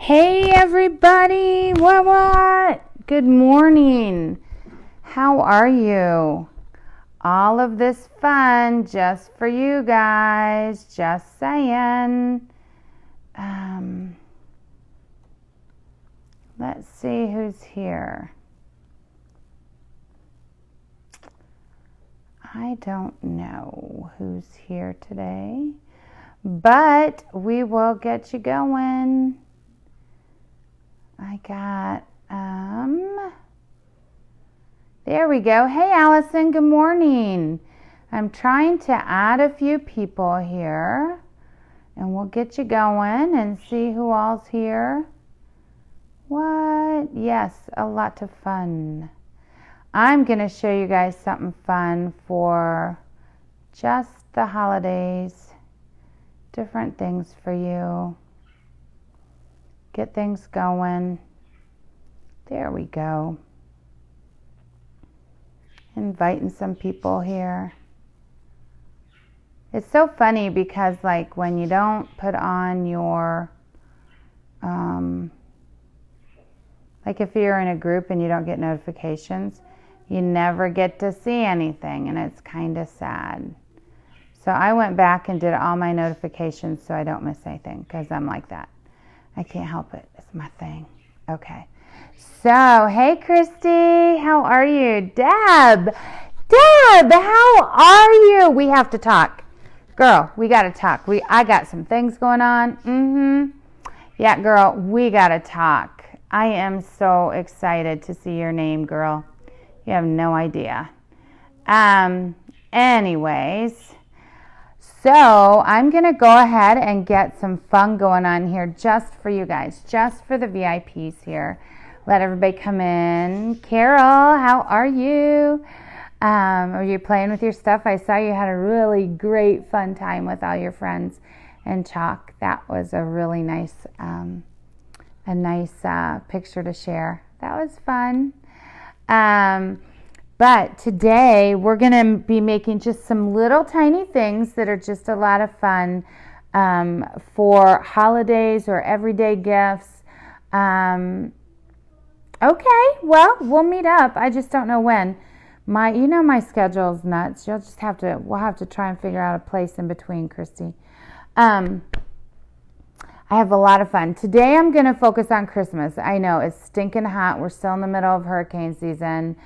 Hey everybody, what? Good morning. How are you? All of this fun just for you guys, just saying. Let's see who's here. I don't know who's here today, but we will get you going. I got, there we go. Hey, Allison, good morning. I'm trying to add a few people here, and we'll get you going and see who all's here. What? Yes, a lot of fun. I'm going to show you guys something fun for just the holidays. Different things for you. Get things going. There we go. Inviting some people here. It's so funny because like when you don't put on your, like if you're in a group and you don't get notifications, you never get to see anything, and it's kind of sad. So I went back and did all my notifications so I don't miss anything, because I'm like that. I can't help it. It's my thing. Okay. So, hey, Christy. How are you? Deb, how are you? We have to talk. Girl, we got to talk. I got some things going on. Yeah, girl, we got to talk. I am so excited to see your name, girl. You have no idea. Anyways, so I'm going to go ahead and get some fun going on here just for you guys, just for the VIPs here. Let everybody come in. Carol, how are you? Are you playing with your stuff? I saw you had a really great fun time with all your friends and chalk. That was a really nice, picture to share. That was fun. But today we're going to be making just some little tiny things that are just a lot of fun for holidays or everyday gifts. Okay, well, we'll meet up. I just don't know when. My schedule's nuts. We'll have to try and figure out a place in between, Christy. I have a lot of fun. Today I'm going to focus on Christmas. I know it's stinking hot. We're still in the middle of hurricane season.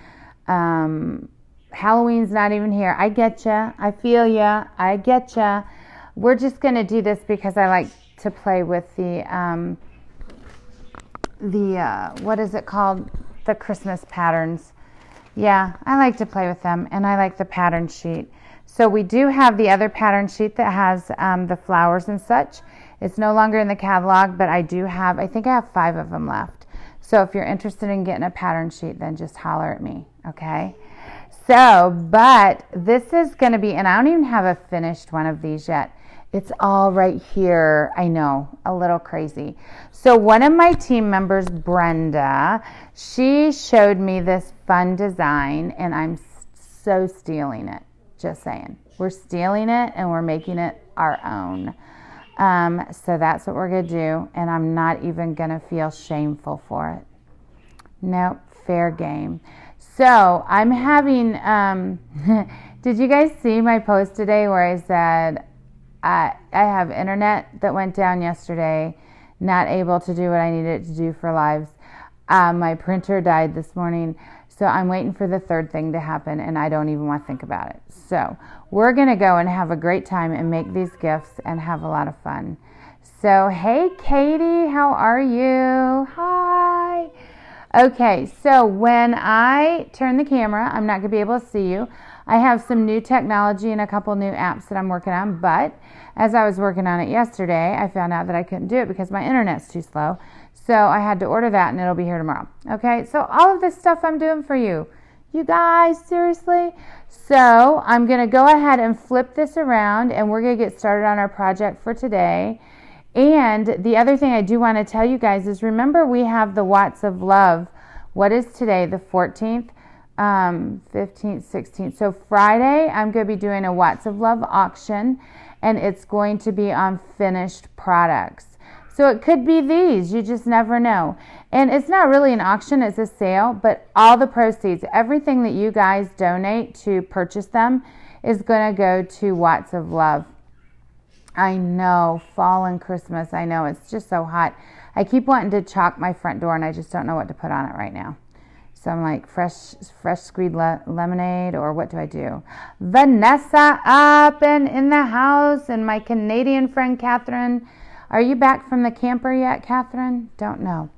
Halloween's not even here. I get ya. I feel ya. I get ya. We're just going to do this because I like to play with the what is it called? The Christmas patterns. Yeah, I like to play with them, and I like the pattern sheet. So we do have the other pattern sheet that has the flowers and such. It's no longer in the catalog, but I think I have 5 of them left. So if you're interested in getting a pattern sheet, then just holler at me, okay? So, but this is going to be, and I don't even have a finished one of these yet. It's all right here. I know, a little crazy. So one of my team members, Brenda, she showed me this fun design, and I'm so stealing it. Just saying. We're stealing it, and we're making it our own. So that's what we're going to do, and I'm not even going to feel shameful for it. Nope, fair game. So I'm having, did you guys see my post today where I said, I have internet that went down yesterday, not able to do what I needed to do for lives. My printer died this morning, so I'm waiting for the third thing to happen, and I don't even want to think about it. So we're going to go and have a great time and make these gifts and have a lot of fun. So, hey, Katie, how are you? Hi. Okay, so when I turn the camera, I'm not going to be able to see you. I have some new technology and a couple new apps that I'm working on, but as I was working on it yesterday, I found out that I couldn't do it because my internet's too slow. So I had to order that, and it'll be here tomorrow. Okay, so all of this stuff I'm doing for you. You guys, seriously? So I'm going to go ahead and flip this around, and we're going to get started on our project for today. And the other thing I do want to tell you guys is, remember, we have the Watts of Love. What is today? The 14th, 15th, 16th. So Friday, I'm going to be doing a Watts of Love auction, and it's going to be on finished products. So it could be these. You just never know. And it's not really an auction, it's a sale, but all the proceeds, everything that you guys donate to purchase them is going to go to Watts of Love. I know, fall and Christmas, I know, it's just so hot. I keep wanting to chalk my front door and I just don't know what to put on it right now. So I'm like, fresh squeezed lemonade, or what do I do? Vanessa up and in the house, and my Canadian friend Catherine. Are you back from the camper yet, Catherine? Don't know.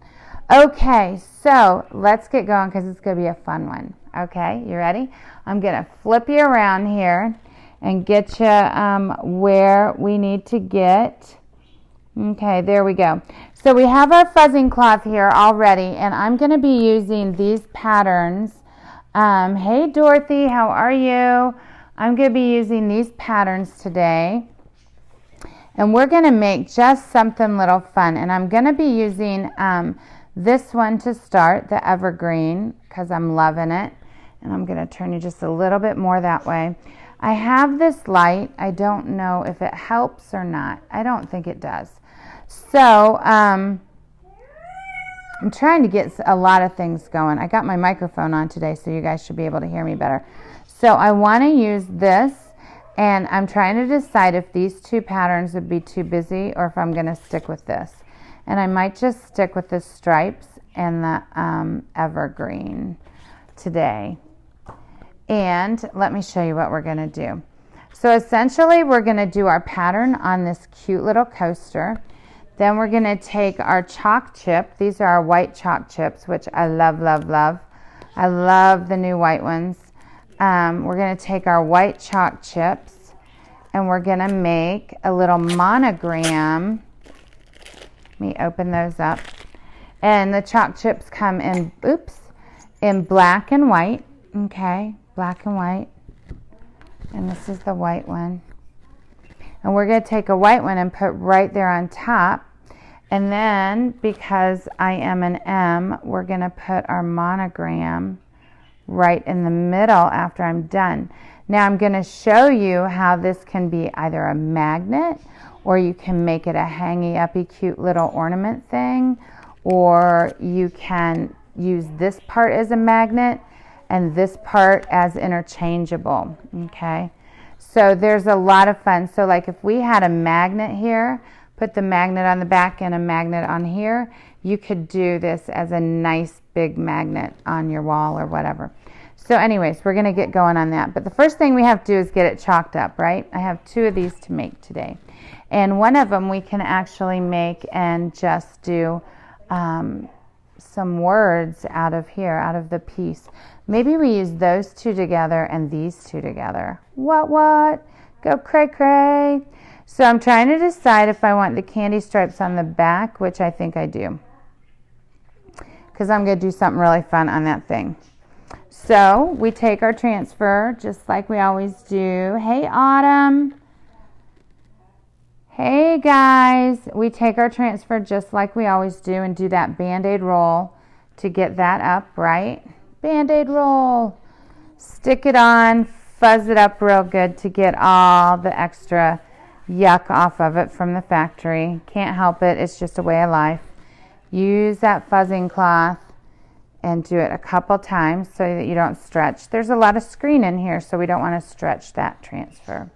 Okay, so let's get going because it's going to be a fun one. Okay, you ready? I'm going to flip you around here and get you where we need to get. Okay, there we go. So we have our fuzzing cloth here already, and I'm going to be using these patterns. Hey, Dorothy, how are you? I'm going to be using these patterns today, and we're going to make just something little fun. And I'm going to be using this one to start, the evergreen, because I'm loving it. And I'm going to turn you just a little bit more that way. I have this light. I don't know if it helps or not. I don't think it does. So I'm trying to get a lot of things going. I got my microphone on today, so you guys should be able to hear me better. So I want to use this, and I'm trying to decide if these two patterns would be too busy or if I'm going to stick with this. And I might just stick with the stripes and the evergreen today. And let me show you what we're going to do. So essentially, we're going to do our pattern on this cute little coaster. Then we're going to take our chalk chip. These are our white chalk chips, which I love, love, love. I love the new white ones. We're going to take our white chalk chips, and we're going to make a little monogram. Let me open those up. And the chalk chips come in, in black and white. Okay, black and white. And this is the white one. And we're going to take a white one and put right there on top. And then, because I am an M, we're going to put our monogram right in the middle after I'm done. Now I'm going to show you how this can be either a magnet, or you can make it a hangy-uppy cute little ornament thing, or you can use this part as a magnet and this part as interchangeable. Okay, so there's a lot of fun. So like if we had a magnet here, put the magnet on the back and a magnet on here, you could do this as a nice big magnet on your wall or whatever. So anyways, we're going to get going on that. But the first thing we have to do is get it chalked up, right? I have two of these to make today. And one of them we can actually make and just do some words out of here, out of the piece. Maybe we use those two together and these two together. What? Go cray cray. So I'm trying to decide if I want the candy stripes on the back, which I think I do, because I'm going to do something really fun on that thing. So we take our transfer just like we always do. Hey, Autumn. Hey, guys. We take our transfer just like we always do and do that Band-Aid roll to get that up, right? Band-Aid roll. Stick it on, fuzz it up real good to get all the extra yuck off of it from the factory. Can't help it. It's just a way of life. Use that fuzzing cloth and do it a couple times so that you don't stretch. There's a lot of screen in here, so we don't want to stretch that transfer.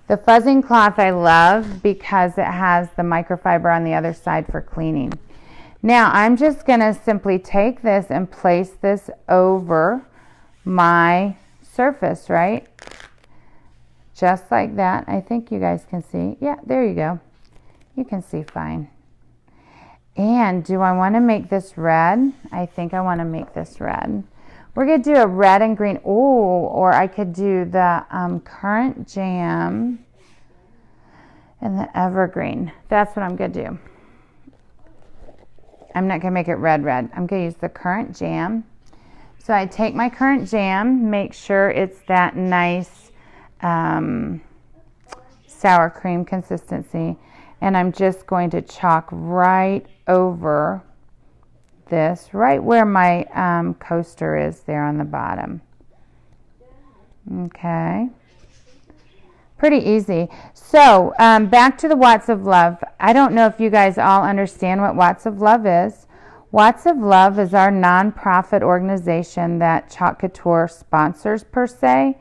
The fuzzing cloth I love because it has the microfiber on the other side for cleaning. Now I'm just going to simply take this and place this over my surface, right? Just like that. I think you guys can see. Yeah, there you go. You can see fine. And do I want to make this red? I think I want to make this red. We're going to do a red and green. Oh, or I could do the currant jam and the evergreen. That's what I'm going to do. I'm not going to make it red. I'm going to use the currant jam. So I take my currant jam, make sure it's that nice sour cream consistency, and I'm just going to chalk right over this, right where my coaster is there on the bottom. Okay. Pretty easy. So back to the Watts of Love. I don't know if you guys all understand what Watts of Love is. Watts of Love is our nonprofit organization that Chalk Couture sponsors per se.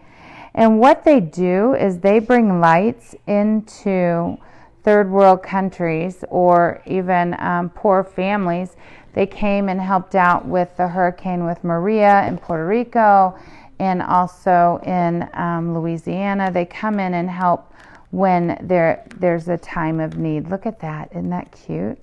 And what they do is they bring lights into third world countries or even poor families. They came and helped out with the hurricane with Maria in Puerto Rico and also in Louisiana. They come in and help when there's a time of need. Look at that. Isn't that cute?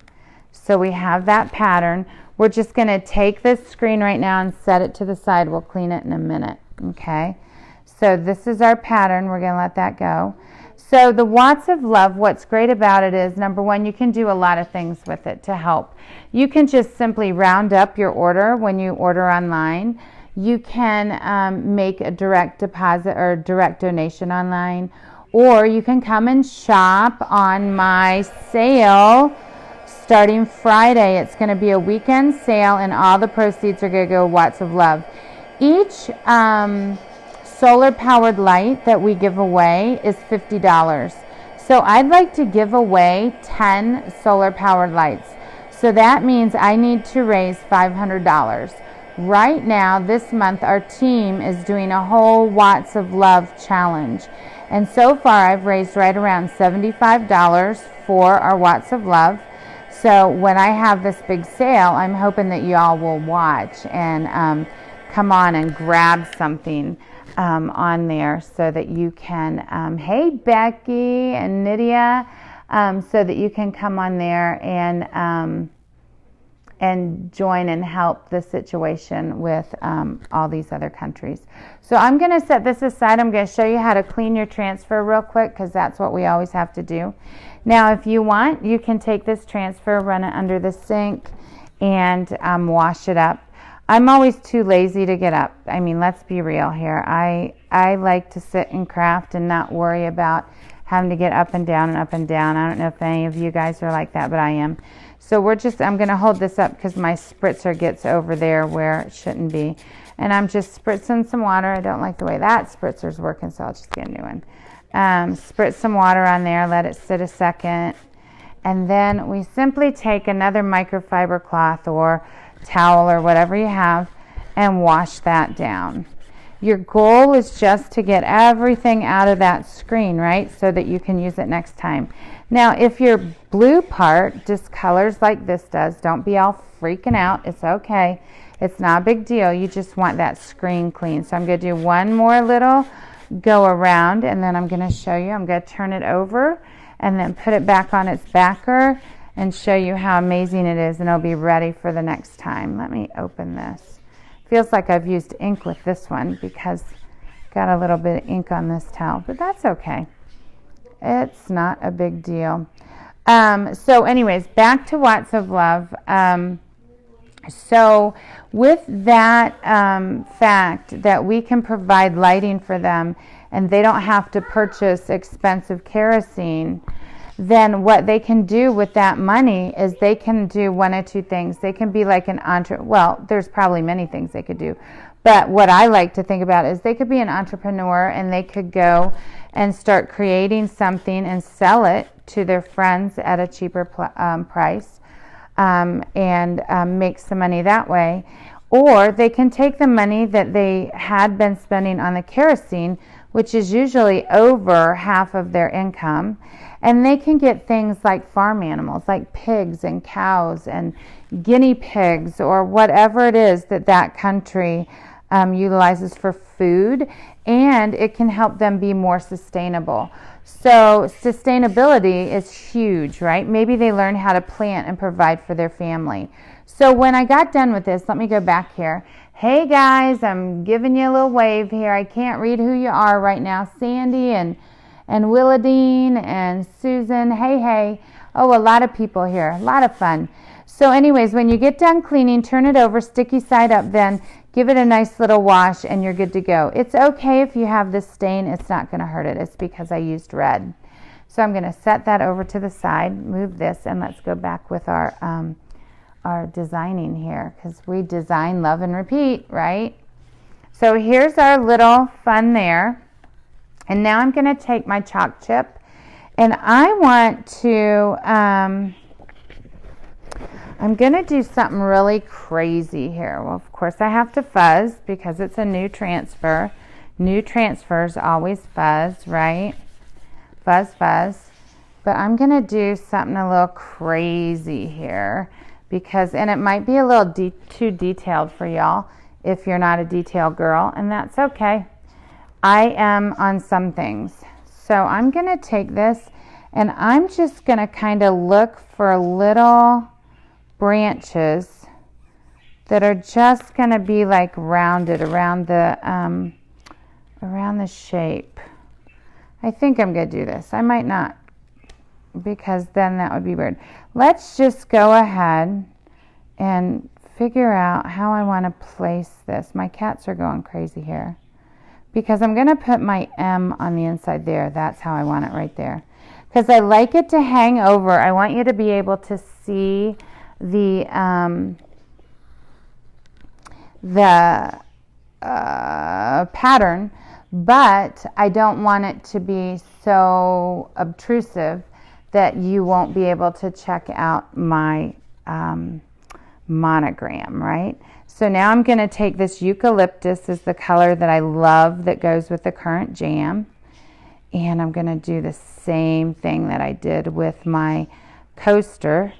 So we have that pattern. We're just going to take this screen right now and set it to the side. We'll clean it in a minute. Okay? So this is our pattern. We're going to let that go. So the Watts of Love, what's great about it is, number one, you can do a lot of things with it to help. You can just simply round up your order when you order online. You can make a direct deposit or direct donation online, or you can come and shop on my sale starting Friday. It's going to be a weekend sale, and all the proceeds are going to go Watts of Love. Each solar powered light that we give away is $50. So I'd like to give away 10 solar powered lights. So that means I need to raise $500. Right now, this month, our team is doing a whole Watts of Love challenge. And so far, I've raised right around $75 for our Watts of Love. So when I have this big sale, I'm hoping that you all will watch and come on and grab something on there so that you can, hey, Becky and Nydia, so that you can come on there and join and help the situation with all these other countries. So I'm going to set this aside. I'm going to show you how to clean your transfer real quick because that's what we always have to do. Now, if you want, you can take this transfer, run it under the sink, and wash it up. I'm always too lazy to get up. I mean, let's be real here. I like to sit and craft and not worry about having to get up and down and up and down. I don't know if any of you guys are like that, but I am. So I'm going to hold this up because my spritzer gets over there where it shouldn't be. And I'm just spritzing some water. I don't like the way that spritzer's working, so I'll just get a new one. Spritz some water on there, let it sit a second. And then we simply take another microfiber cloth or towel or whatever you have and wash that down. Your goal is just to get everything out of that screen, right? So that you can use it next time. Now, if your blue part discolors like this does, don't be all freaking out. It's okay. It's not a big deal. You just want that screen clean. So I'm going to do one more little go around, and then I'm going to show you. I'm going to turn it over and then put it back on its backer and show you how amazing it is, and it'll be ready for the next time. Let me open this. Feels like I've used ink with this one because got a little bit of ink on this towel, but that's okay. It's not a big deal. So anyways, back to Watts of Love. So with that fact that we can provide lighting for them and they don't have to purchase expensive kerosene, then what they can do with that money is they can do one or two things. They can be like well, there's probably many things they could do. But what I like to think about is they could be an entrepreneur and they could go and start creating something and sell it to their friends at a cheaper price and make some money that way. Or they can take the money that they had been spending on the kerosene, which is usually over half of their income, and they can get things like farm animals, like pigs and cows and guinea pigs or whatever it is that country utilizes for food, and it can help them be more sustainable. So sustainability is huge, right? Maybe they learn how to plant and provide for their family. So when I got done with this, let me go back here. Hey guys, I'm giving you a little wave here. I can't read who you are right now. Sandy and Willadine and Susan. Hey. Oh, a lot of people here. A lot of fun. So anyways, when you get done cleaning, turn it over, sticky side up, then give it a nice little wash and you're good to go. It's okay if you have this stain. It's not going to hurt it. It's because I used red. So I'm going to set that over to the side, move this, and let's go back with our designing here, because we design, love, and repeat, right? So here's our little fun there. And now I'm going to take my chalk chip, and I want to, I'm going to do something really crazy here. Well, of course, I have to fuzz because it's a new transfer. New transfers always fuzz, right? Fuzz, fuzz. But I'm going to do something a little crazy here because, and it might be a little too detailed for y'all if you're not a detail girl, and that's okay. I am on some things. So I'm going to take this, and I'm just going to kind of look for little branches that are just going to be like rounded around the shape. I think I'm going to do this. I might not, because then that would be weird. Let's just go ahead and figure out how I want to place this. My cats are going crazy here because I'm going to put my M on the inside there. That's how I want it right there, because I like it to hang over. I want you to be able to see the pattern, but I don't want it to be so obtrusive that you won't be able to check out my monogram, right? So now I'm going to take this eucalyptus, is the color that I love that goes with the current jam, and I'm going to do the same thing that I did with my coaster.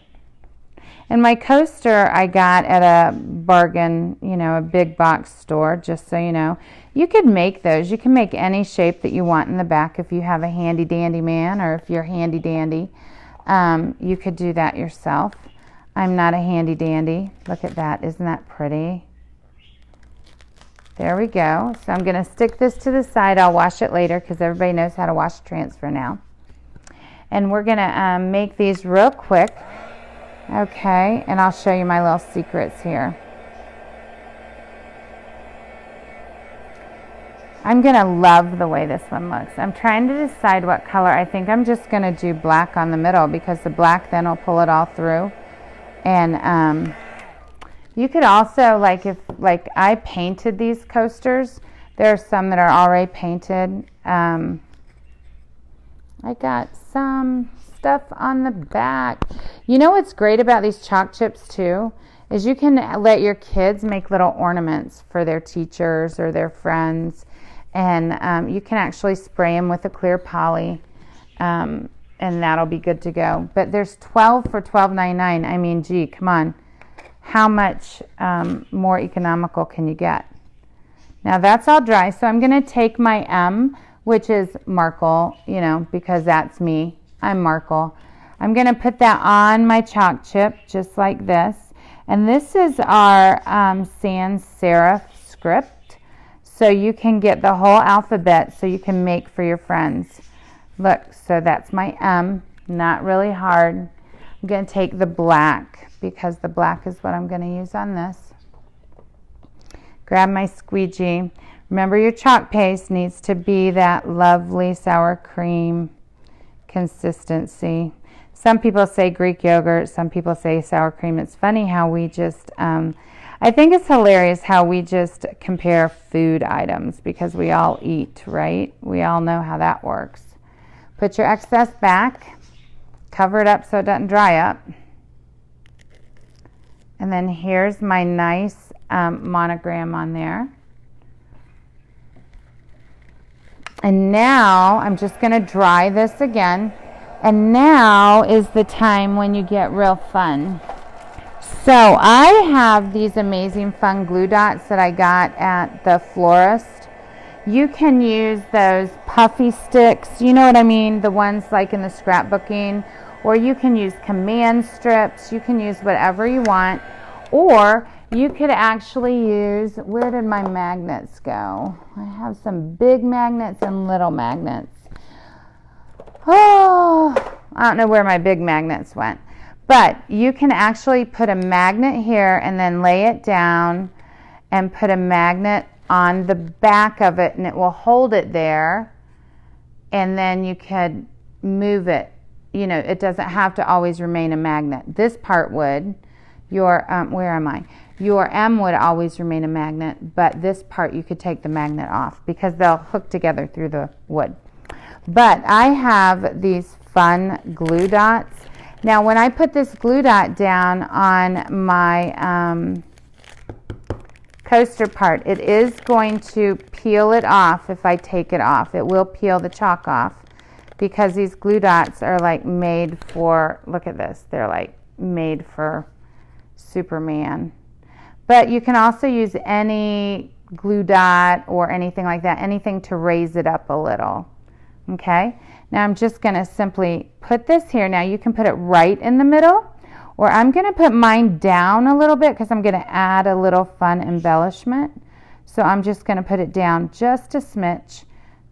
And my coaster I got at a bargain, a big box store, just so you know. You could make those. You can make any shape that you want in the back if you have a handy dandy man, or if you're handy dandy. You could do that yourself. I'm not a handy dandy. Look at that. Isn't that pretty? There we go. So I'm going to stick this to the side. I'll wash it later because everybody knows how to wash transfer now. And we're going to make these real quick. Okay, and I'll show you my little secrets here. I'm going to love the way this one looks. I'm trying to decide what color. I think I'm just going to do black on the middle because the black then will pull it all through. And you could also, if I painted these coasters, there are some that are already painted. I got some stuff on the back. You know what's great about these chalk chips too is you can let your kids make little ornaments for their teachers or their friends, and you can actually spray them with a clear poly, and that'll be good to go. But there's 12 for $12.99. I mean, gee, come on, how much more economical can you get? Now that's all dry, so I'm going to take my M, which is Markel, because that's me. I'm Markel. I'm going to put that on my chalk chip just like this. And this is our sans serif script. So you can get the whole alphabet so you can make for your friends. Look, so that's my M. Not really hard. I'm going to take the black because the black is what I'm going to use on this. Grab my squeegee. Remember, your chalk paste needs to be that lovely sour cream consistency. Some people say Greek yogurt, some people say sour cream. It's funny how we just, I think it's hilarious how we just compare food items because we all eat, right? We all know how that works. Put your excess back, cover it up so it doesn't dry up. And then here's my nice monogram on there. And now I'm just going to dry this again. And now is the time when you get real fun. So I have these amazing fun glue dots that I got at the florist. You can use those puffy sticks, you know what I mean? The ones like in the scrapbooking. Or you can use command strips. You can use whatever you want. Or you could actually use, where did my magnets go? I have some big magnets and little magnets. Oh, I don't know where my big magnets went. But you can actually put a magnet here and then lay it down and put a magnet on the back of it, and it will hold it there. And then you could move it. It doesn't have to always remain a magnet. This part would. Your, where am I? Your M would always remain a magnet, but this part you could take the magnet off because they'll hook together through the wood. But I have these fun glue dots. Now when I put this glue dot down on my coaster part, it is going to peel it off if I take it off. It will peel the chalk off because these glue dots are like made for, look at this, they're like made for Superman. But you can also use any glue dot or anything like that, anything to raise it up a little. Okay, now I'm just going to simply put this here. Now you can put it right in the middle, or I'm going to put mine down a little bit because I'm going to add a little fun embellishment. So I'm just going to put it down just a smidge,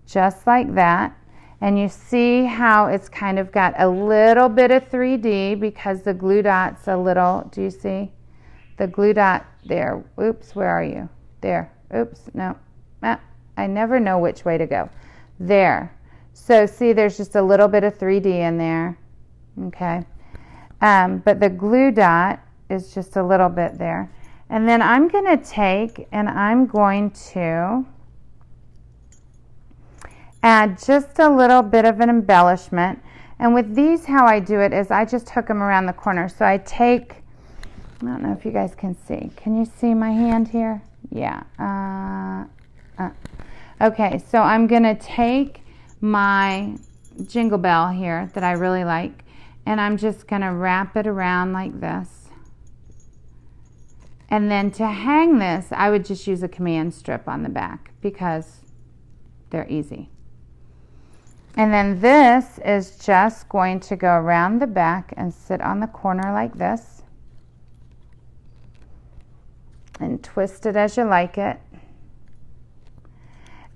just like that. And you see how it's kind of got a little bit of 3D because the glue dot's a little, do you see? The glue dot there. Oops, where are you? There. Oops, no. I never know which way to go. There. So see, there's just a little bit of 3D in there. Okay. But the glue dot is just a little bit there. And then I'm going to take and I'm going to add just a little bit of an embellishment. And with these, how I do it is I just hook them around the corner. So I take, I don't know if you guys can see. Can you see my hand here? Yeah. Okay, so I'm going to take my jingle bell here that I really like, and I'm just going to wrap it around like this. And then to hang this, I would just use a command strip on the back because they're easy. And then this is just going to go around the back and sit on the corner like this. And twist it as you like it.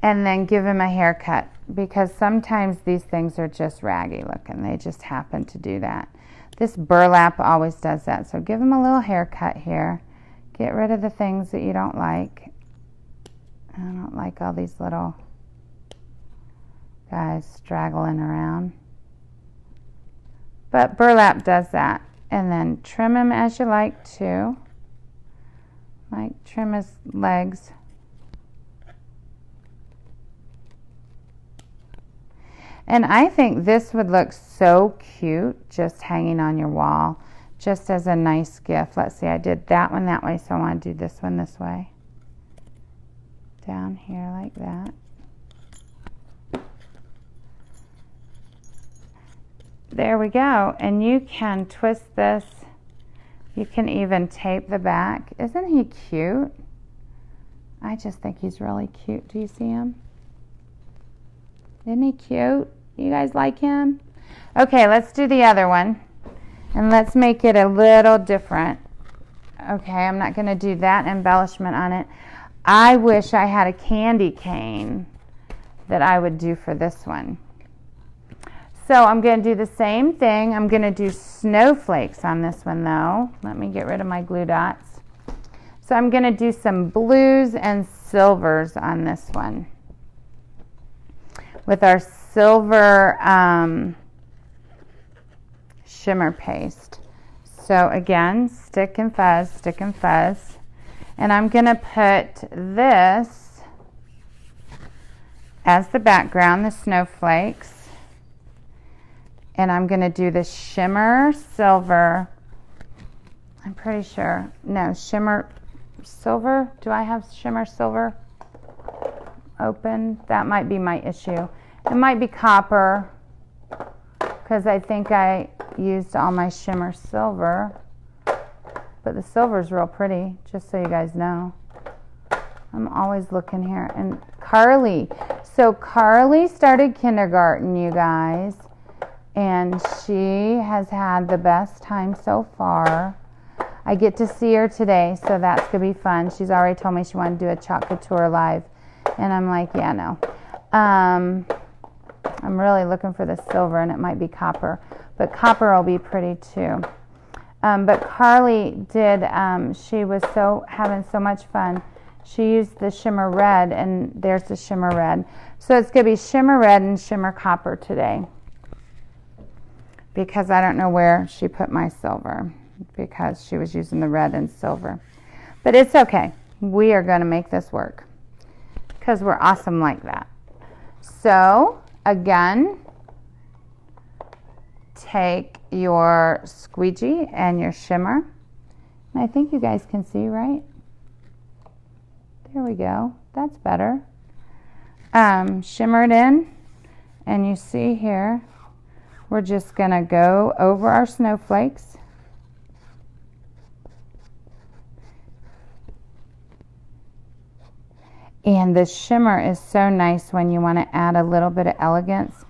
And then give him a haircut because sometimes these things are just raggy looking. They just happen to do that. This burlap always does that. So give him a little haircut here. Get rid of the things that you don't like. I don't like all these little guys straggling around. But burlap does that. And then trim him as you like to. Like trim his legs. And I think this would look so cute just hanging on your wall, just as a nice gift. Let's see, I did that one that way, so I want to do this one this way. Down here like that. There we go. And you can twist this. You can even tape the back. Isn't he cute? I just think he's really cute. Do you see him? Isn't he cute? You guys like him? Okay, let's do the other one. And let's make it a little different. Okay, I'm not going to do that embellishment on it. I wish I had a candy cane that I would do for this one. So I'm going to do the same thing. I'm going to do snowflakes on this one though. Let me get rid of my glue dots. So I'm going to do some blues and silvers on this one. With our silver shimmer paste. So again, stick and fuzz, stick and fuzz. And I'm going to put this as the background, the snowflakes. And I'm going to do the shimmer silver. I'm pretty sure. No, shimmer silver. Do I have shimmer silver open? That might be my issue. It might be copper because I think I used all my shimmer silver. But the silver is real pretty, just so you guys know. I'm always looking here. And Carly. So Carly started kindergarten, you guys. And she has had the best time so far. I get to see her today, so that's going to be fun. She's already told me she wanted to do a chocolate tour live. And I'm like, yeah, no. I'm really looking for the silver, and it might be copper. But copper will be pretty too. But Carly did, she was having so much fun. She used the shimmer red, and there's the shimmer red. So it's going to be shimmer red and shimmer copper today. Because I don't know where she put my silver. because she was using the red and silver. But it's okay. We are going to make this work because we're awesome like that. So again, take your squeegee and your shimmer. And I think you guys can see, right? There we go. That's better. Shimmer it in, and you see here, we're just going to go over our snowflakes. And the shimmer is so nice when you want to add a little bit of elegance.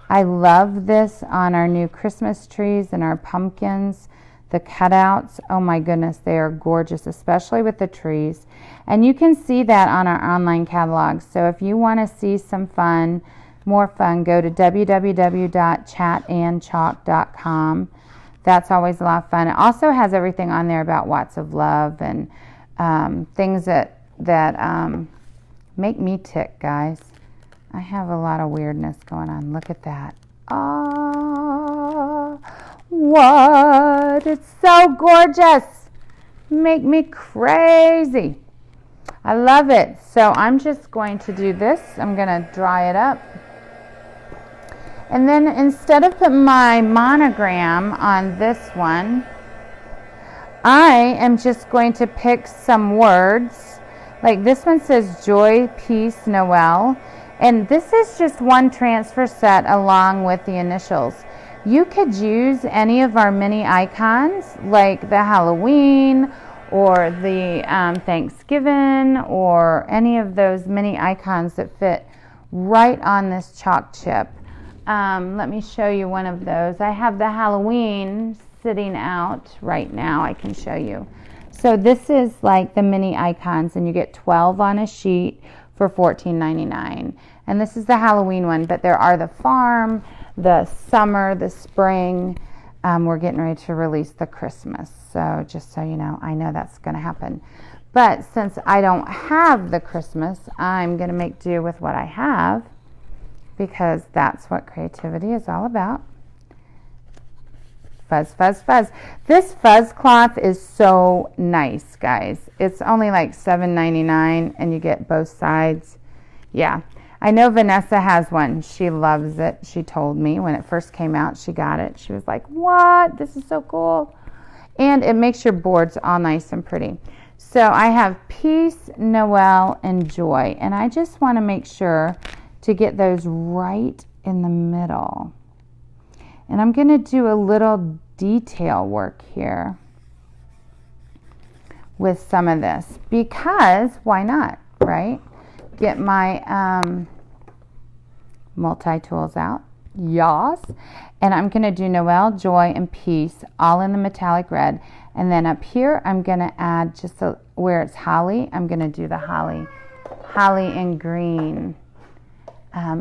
I love this on our new Christmas trees and our pumpkins, the cutouts. Oh my goodness, they are gorgeous, especially with the trees. And you can see that on our online catalog. So if you want to see some fun, more fun, go to www.chatandchalk.com. That's always a lot of fun. It also has everything on there about Watts of Love and things that make me tick, guys. I have a lot of weirdness going on. Look at that. Oh, what? It's so gorgeous. Make me crazy. I love it. So I'm just going to do this. I'm going to dry it up. And then instead of putting my monogram on this one, I am just going to pick some words. Like this one says Joy, Peace, Noel. And this is just one transfer set along with the initials. You could use any of our mini icons like the Halloween or the Thanksgiving or any of those mini icons that fit right on this chalk chip. Let me show you one of those. I have the Halloween sitting out right now. I can show you. So this is like the mini icons, and you get 12 on a sheet for $14.99. And this is the Halloween one, but there are the farm, the summer, the spring. We're getting ready to release the Christmas. So just so you know, I know that's going to happen. But since I don't have the Christmas, I'm going to make do with what I have because that's what creativity is all about. Fuzz, fuzz, fuzz. This fuzz cloth is so nice, guys. It's only like $7.99 and you get both sides. Yeah. I know Vanessa has one. She loves it. She told me when it first came out, she got it. She was like, what? This is so cool. And it makes your boards all nice and pretty. So I have Peace, Noel, and Joy. And I just want to make sure to get those right in the middle. And I'm going to do a little detail work here with some of this because why not, right? Get my multi-tools out. Yas. And I'm going to do Noel, Joy, and Peace all in the metallic red. And then up here, I'm going to add just where it's holly, I'm going to do the holly in green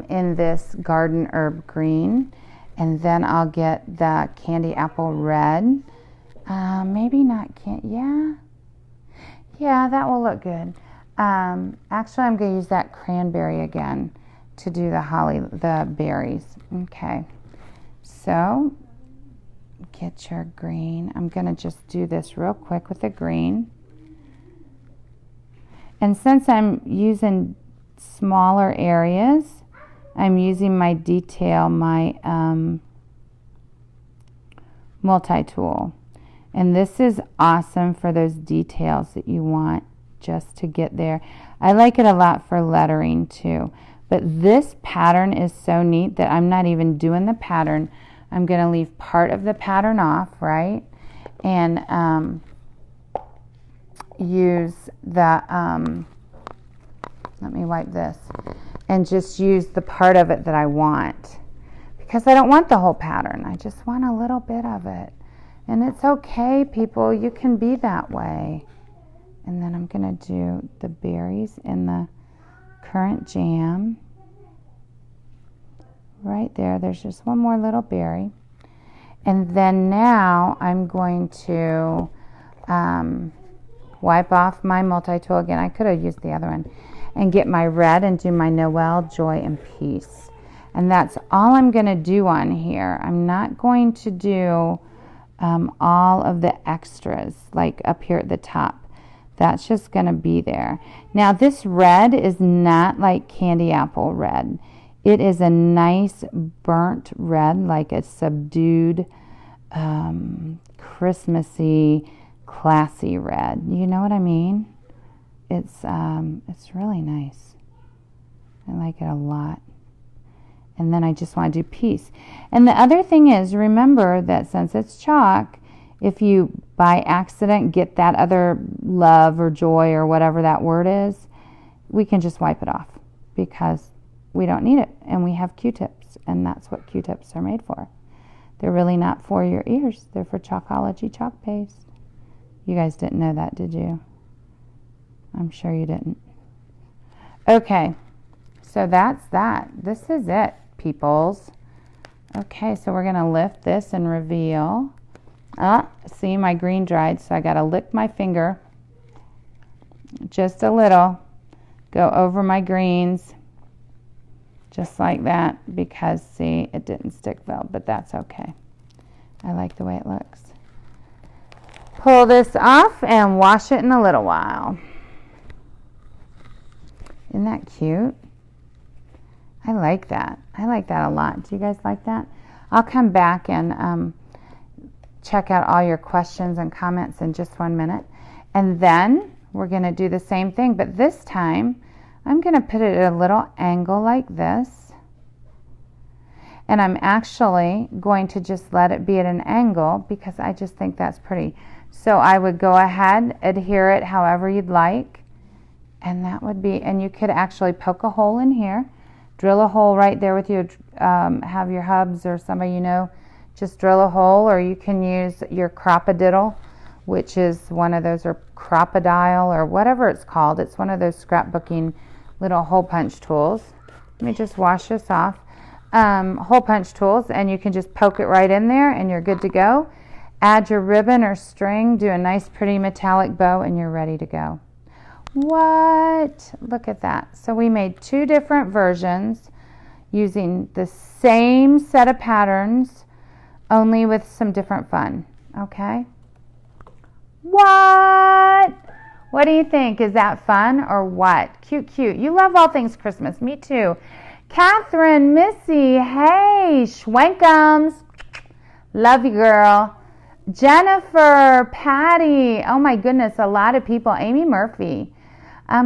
in this garden herb green. And then I'll get the candy apple red. Maybe not yeah, that will look good. Actually, I'm going to use that cranberry again to do the berries. Okay, so get your green. I'm going to just do this real quick with the green. And since I'm using smaller areas, I'm using my detail, my multi-tool. And this is awesome for those details that you want just to get there. I like it a lot for lettering too. But this pattern is so neat that I'm not even doing the pattern. I'm going to leave part of the pattern off, right? And use the, let me wipe this. And just use the part of it that I want. Because I don't want the whole pattern. I just want a little bit of it. And it's okay, people. You can be that way. And then I'm going to do the berries in the currant jam. Right there. There's just one more little berry. And then now I'm going to wipe off my multi-tool again. I could have used the other one. And get my red and do my Noel, Joy, and Peace. And that's all I'm going to do on here. I'm not going to do all of the extras, like up here at the top. That's just going to be there. Now, this red is not like candy apple red. It is a nice burnt red, like a subdued, Christmassy, classy red. You know what I mean? It's really nice. I like it a lot. And then I just want to do peace. And the other thing is, remember that since it's chalk, if you by accident get that other love or joy or whatever that word is, we can just wipe it off because we don't need it. And we have Q-tips, and that's what Q-tips are made for. They're really not for your ears. They're for Chalkology chalk paste. You guys didn't know that, did you? I'm sure you didn't. Okay, so that's that. This is it, peoples. Okay, so we're going to lift this and reveal. See, my green dried, so I got to lick my finger just a little. Go over my greens just like that because, see, it didn't stick well, but that's okay. I like the way it looks. Pull this off and wash it in a little while. Isn't that cute? I like that. I like that a lot. Do you guys like that? I'll come back and check out all your questions and comments in just 1 minute. And then we're going to do the same thing, but this time I'm going to put it at a little angle like this. And I'm actually going to just let it be at an angle because I just think that's pretty. So I would go ahead, adhere it however you'd like. And that would be, and you could actually poke a hole in here, drill a hole right there with your, have your hubs or somebody you know, just drill a hole, or you can use your crop-a-diddle, which is one of those, or crop-a-dial, or whatever it's called. It's one of those scrapbooking little hole punch tools. Let me just wash this off. Hole punch tools, and you can just poke it right in there and you're good to go. Add your ribbon or string, do a nice pretty metallic bow, and you're ready to go. What? Look at that. So we made 2 different versions using the same set of patterns, only with some different fun. Okay? What? What do you think? Is that fun or what? Cute, cute. You love all things Christmas. Me too. Catherine, Missy, hey, Schwenkums. Love you, girl. Jennifer, Patty. Oh my goodness, a lot of people. Amy Murphy.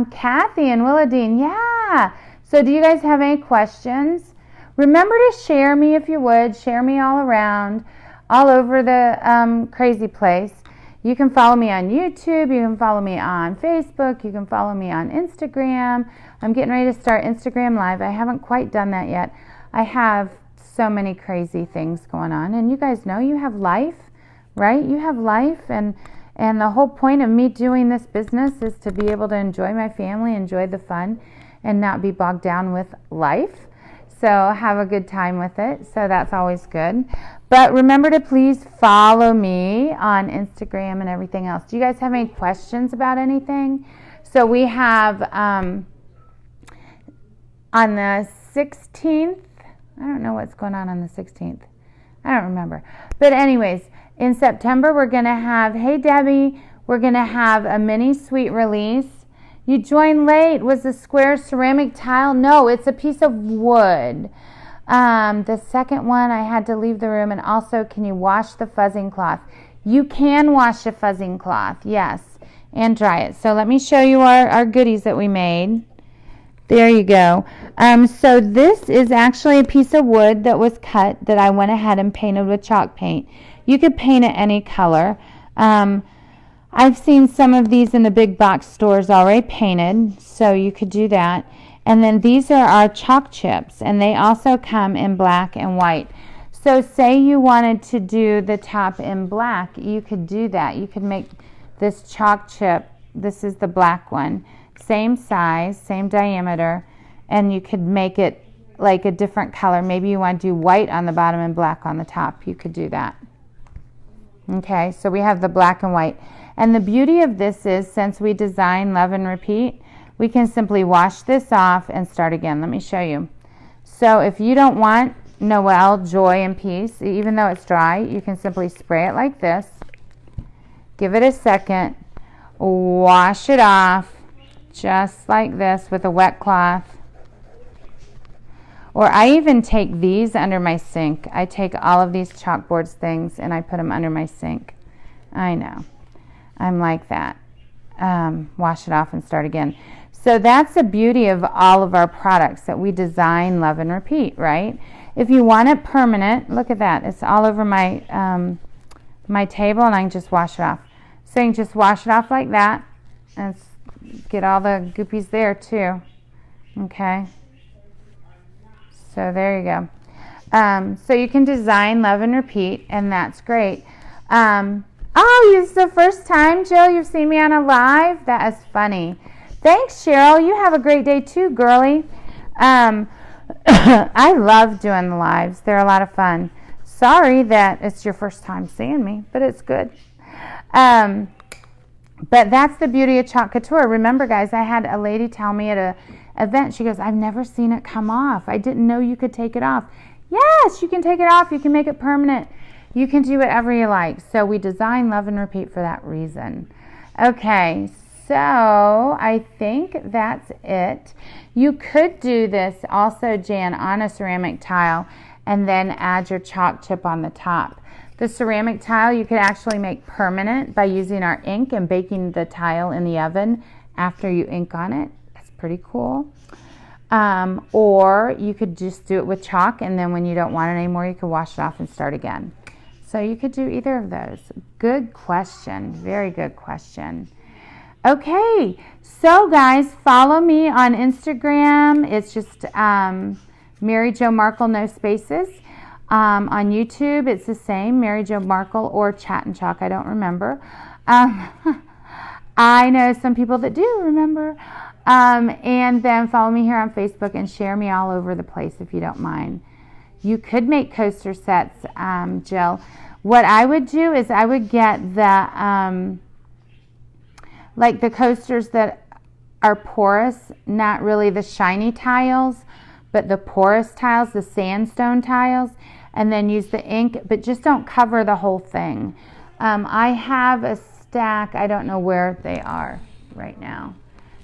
Kathy and Willadine. Yeah. So do you guys have any questions? Remember to share me if you would. Share me all around, all over the crazy place. You can follow me on YouTube. You can follow me on Facebook. You can follow me on Instagram. I'm getting ready to start Instagram Live. I haven't quite done that yet. I have so many crazy things going on. And you guys know you have life, right? You have life. And the whole point of me doing this business is to be able to enjoy my family, enjoy the fun, and not be bogged down with life. So have a good time with it. So that's always good. But remember to please follow me on Instagram and everything else. Do you guys have any questions about anything? So we have on the 16th, I don't know what's going on the 16th. I don't remember. But anyways, in September we're going to have, hey Debbie, we're going to have a mini suite release. You joined late. Was the square ceramic tile? No, it's a piece of wood. The second one, I had to leave the room. And also, can you wash the fuzzing cloth? You can wash a fuzzing cloth, yes, and dry it. So let me show you our goodies that we made. There you go. So this is actually a piece of wood that was cut that I went ahead and painted with chalk paint. You could paint it any color. I've seen some of these in the big box stores already painted, so you could do that. And then these are our chalk chips, and they also come in black and white. So say you wanted to do the top in black, you could do that. You could make this chalk chip, this is the black one, same size, same diameter, and you could make it like a different color. Maybe you want to do white on the bottom and black on the top. You could do that. Okay, so we have the black and white. And the beauty of this is, since we design, love, and repeat, we can simply wash this off and start again. Let me show you. So if you don't want Noel, joy, and peace. Even though it's dry, you can simply spray it like this. Give it a second. Wash it off just like this with a wet cloth. Or I even take these under my sink. I take all of these chalkboards things and I put them under my sink. I know. I'm like that. Wash it off and start again. So that's the beauty of all of our products, that we design, love, and repeat, right? If you want it permanent, look at that. It's all over my my table, and I can just wash it off. So you can just wash it off like that and get all the goopies there too. Okay. So there you go. So you can design, love, and repeat, and that's great. Oh, it's the first time, Jill, you've seen me on a live? That is funny. Thanks, Cheryl. You have a great day too, girly. I love doing the lives. They're a lot of fun. Sorry that it's your first time seeing me, but it's good. But that's the beauty of Chalk Couture. Remember, guys, I had a lady tell me at a event, she goes, I've never seen it come off. I didn't know you could take it off. Yes, you can take it off. You can make it permanent. You can do whatever you like. So we design, love, and repeat for that reason. Okay, so I think that's it. You could do this also, Jan, on a ceramic tile and then add your chalk chip on the top. The ceramic tile you could actually make permanent by using our ink and baking the tile in the oven after you ink on it. That's pretty cool. Or you could just do it with chalk, and then when you don't want it anymore, you could wash it off and start again. So you could do either of those. Good question. Very good question. Okay, so guys, follow me on Instagram. It's just Mary Jo Markel, no spaces. On YouTube, it's the same, Mary Jo Markel or Chat and Chalk. I don't remember. I know some people that do remember. And then follow me here on Facebook and share me all over the place if you don't mind. You could make coaster sets, Jill. What I would do is I would get the like the coasters that are porous, not really the shiny tiles, but the porous tiles, the sandstone tiles, and then use the ink, but just don't cover the whole thing. I have a stack, I don't know where they are right now,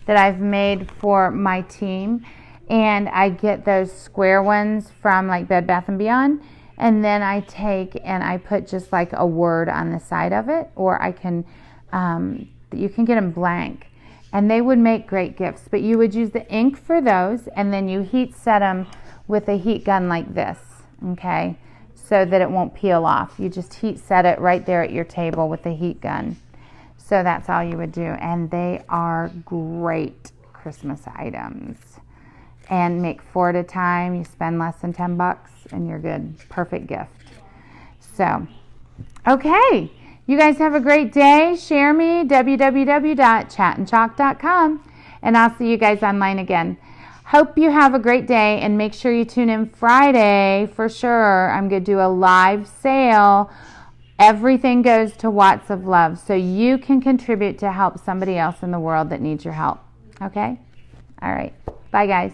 that I've made for my team, and I get those square ones from like Bed Bath & Beyond, and then I take and I put just like a word on the side of it, or I can, you can get them blank, and they would make great gifts. But you would use the ink for those, and then you heat set them with a heat gun like this, okay, so that it won't peel off. You just heat set it right there at your table with the heat gun. So that's all you would do, and they are great Christmas items. And make 4 at a time. You spend less than $10 and you're good. Perfect gift. So, okay. You guys have a great day. Share me, www.chatandchalk.com, and I'll see you guys online again. Hope you have a great day, and make sure you tune in Friday for sure. I'm going to do a live sale. Everything goes to Watts of Love, so you can contribute to help somebody else in the world that needs your help. Okay? All right. Bye, guys.